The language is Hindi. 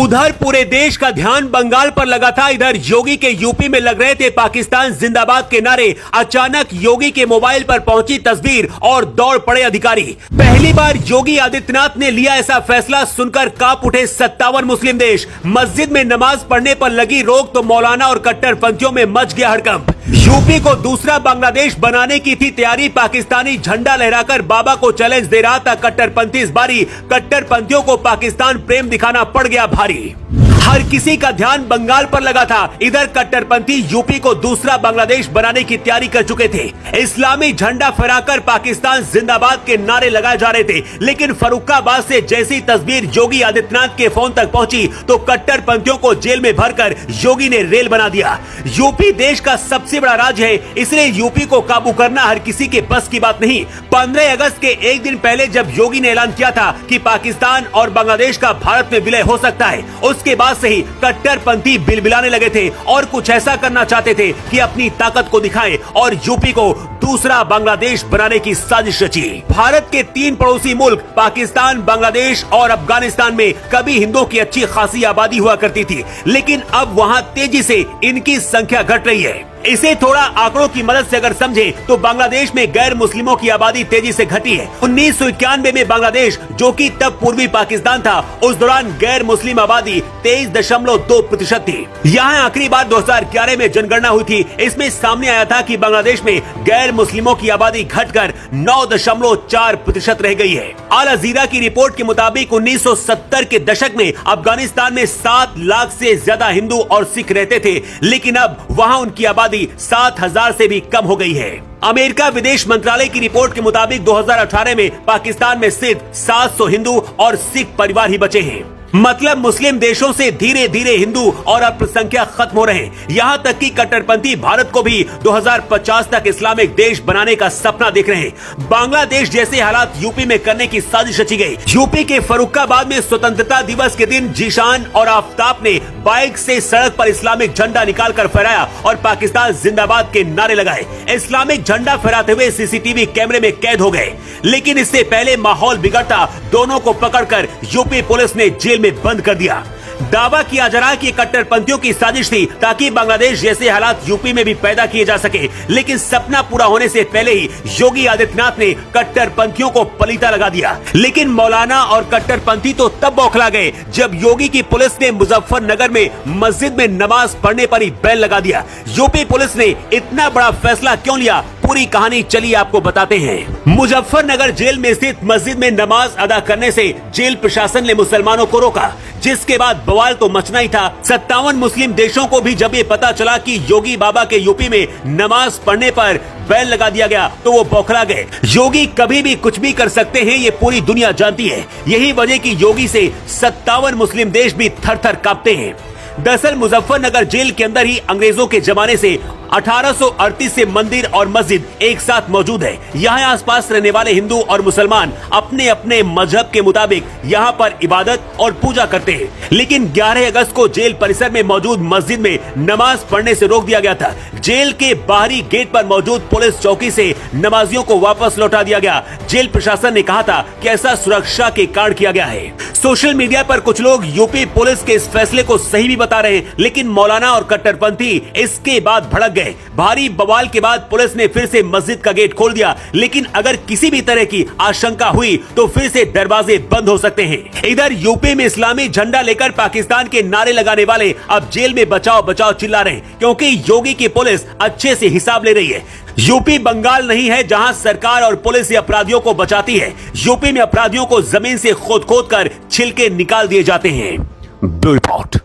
उधर पूरे देश का ध्यान बंगाल पर लगा था। इधर योगी के यूपी में लग रहे थे पाकिस्तान जिंदाबाद के नारे। अचानक योगी के मोबाइल पर पहुंची तस्वीर और दौड़ पड़े अधिकारी। पहली बार योगी आदित्यनाथ ने लिया ऐसा फैसला सुनकर कांप उठे 57 मुस्लिम देश। मस्जिद में नमाज पढ़ने पर लगी रोक तो मौलाना और कट्टरपंथियों में मच गया हड़कंप। यूपी को दूसरा बांग्लादेश बनाने की थी तैयारी। पाकिस्तानी झंडा लहराकर बाबा को चैलेंज दे रहा था कट्टरपंथी। इस बारी कट्टरपंथियों को पाकिस्तान प्रेम दिखाना पड़ गया भारी। हर किसी का ध्यान बंगाल पर लगा था। इधर कट्टरपंथी यूपी को दूसरा बांग्लादेश बनाने की तैयारी कर चुके थे। इस्लामी झंडा फहराकर पाकिस्तान जिंदाबाद के नारे लगाए जा रहे थे। लेकिन फर्रुखाबाद से जैसी तस्वीर योगी आदित्यनाथ के फोन तक पहुंची तो कट्टरपंथियों को जेल में भरकर योगी ने रेल बना दिया। यूपी देश का सबसे बड़ा राज्य है, इसलिए यूपी को काबू करना हर किसी के बस की बात नहीं। 15 अगस्त के एक दिन पहले जब योगी ने ऐलान किया था कि पाकिस्तान और बांग्लादेश का भारत में विलय हो सकता है, उसके बाद से ही कट्टरपंथी बिलबिलाने लगे थे और कुछ ऐसा करना चाहते थे कि अपनी ताकत को दिखाएं और यूपी को दूसरा बांग्लादेश बनाने की साजिश रची। भारत के 3 पड़ोसी मुल्क पाकिस्तान, बांग्लादेश और अफगानिस्तान में कभी हिंदुओं की अच्छी खासी आबादी हुआ करती थी, लेकिन अब वहां तेजी से इनकी संख्या घट रही है। इसे थोड़ा आंकड़ों की मदद से अगर समझे तो बांग्लादेश में गैर मुस्लिमों की आबादी तेजी से घटी है। 1991 में बांग्लादेश, जो कि तब पूर्वी पाकिस्तान था, उस दौरान गैर मुस्लिम आबादी 23.2% थी। यहाँ आखिरी बार 2011 में जनगणना हुई थी। इसमें सामने आया था कि बांग्लादेश में गैर मुस्लिमों की आबादी घटकर 9.4% रह गई है। अल जजीरा की रिपोर्ट के मुताबिक 1970 के दशक में अफगानिस्तान में 7 लाख से ज्यादा हिंदू और सिख रहते थे, लेकिन अब वहाँ उनकी आबादी 7,000 से भी कम हो गई है। अमेरिका विदेश मंत्रालय की रिपोर्ट के मुताबिक 2018 में पाकिस्तान में सिर्फ 700 हिंदू और सिख परिवार ही बचे हैं। मतलब मुस्लिम देशों से धीरे धीरे हिंदू और अल्पसंख्यक खत्म हो रहे हैं। यहाँ तक कि कट्टरपंथी भारत को भी 2050 तक इस्लामिक देश बनाने का सपना देख रहे हैं। बांग्लादेश जैसे हालात यूपी में करने की साजिश रची गई। यूपी के फर्रुखाबाद में स्वतंत्रता दिवस के दिन जीशान और आफ्ताब ने बाइक से सड़क पर इस्लामिक झंडा निकाल कर फहराया और पाकिस्तान जिंदाबाद के नारे लगाए। इस्लामिक झंडा फहराते हुए सीसीटीवी कैमरे में कैद हो गए। लेकिन इससे पहले माहौल बिगड़ता दोनों को पकड़कर यूपी पुलिस ने जेल में बंद कर दिया। दावा किया जा रहा कि कट्टरपंथियों की साजिश थी ताकि बांग्लादेश जैसे हालात यूपी में भी पैदा किए जा सके। लेकिन सपना पूरा होने से पहले ही योगी आदित्यनाथ ने कट्टरपंथियों को पलीता लगा दिया। लेकिन मौलाना और कट्टरपंथी तो तब बौखला गए जब योगी की पुलिस ने मुजफ्फरनगर में मस्जिद में नमाज पढ़ने पर ही बैन लगा दिया। यूपी पुलिस ने इतना बड़ा फैसला क्यों लिया, पूरी कहानी चलिए आपको बताते हैं। मुजफ्फरनगर जेल में स्थित मस्जिद में नमाज अदा करने से जेल प्रशासन ने मुसलमानों को रोका, जिसके बाद बवाल तो मचना ही था। 57 मुस्लिम देशों को भी जब ये पता चला कि योगी बाबा के यूपी में नमाज पढ़ने पर बैन लगा दिया गया तो वो बौखला गए। योगी कभी भी कुछ भी कर सकते हैं, ये पूरी दुनिया जानती है। यही वजह कि योगी से 57 मुस्लिम देश भी थर थर कांपते हैं। दरअसल मुजफ्फरनगर जेल के अंदर ही अंग्रेजों के जमाने से 1838 से मंदिर और मस्जिद एक साथ मौजूद है। यहाँ आसपास रहने वाले हिंदू और मुसलमान अपने अपने मजहब के मुताबिक यहाँ पर इबादत और पूजा करते हैं। लेकिन 11 अगस्त को जेल परिसर में मौजूद मस्जिद में नमाज पढ़ने से रोक दिया गया था। जेल के बाहरी गेट पर मौजूद पुलिस चौकी से नमाजियों को वापस लौटा दिया गया। जेल प्रशासन ने कहा था कि ऐसा सुरक्षा के कारण किया गया है। सोशल मीडिया पर कुछ लोग यूपी पुलिस के इस फैसले को सही भी बता रहे हैं, लेकिन मौलाना और कट्टरपंथी इसके बाद भड़क गए। भारी बवाल के बाद पुलिस ने फिर से मस्जिद का गेट खोल दिया, लेकिन अगर किसी भी तरह की आशंका हुई तो फिर से दरवाजे बंद हो सकते हैं। इधर यूपी में इस्लामी झंडा लेकर पाकिस्तान के नारे लगाने वाले अब जेल में बचाओ बचाओ चिल्ला रहे हैं, क्योंकि योगी की पुलिस अच्छे से हिसाब ले रही है। यूपी बंगाल नहीं है जहां सरकार और पुलिस अपराधियों को बचाती है। यूपी में अपराधियों को जमीन से खोद खोद कर छिलके निकाल दिए जाते हैं। Bureau report.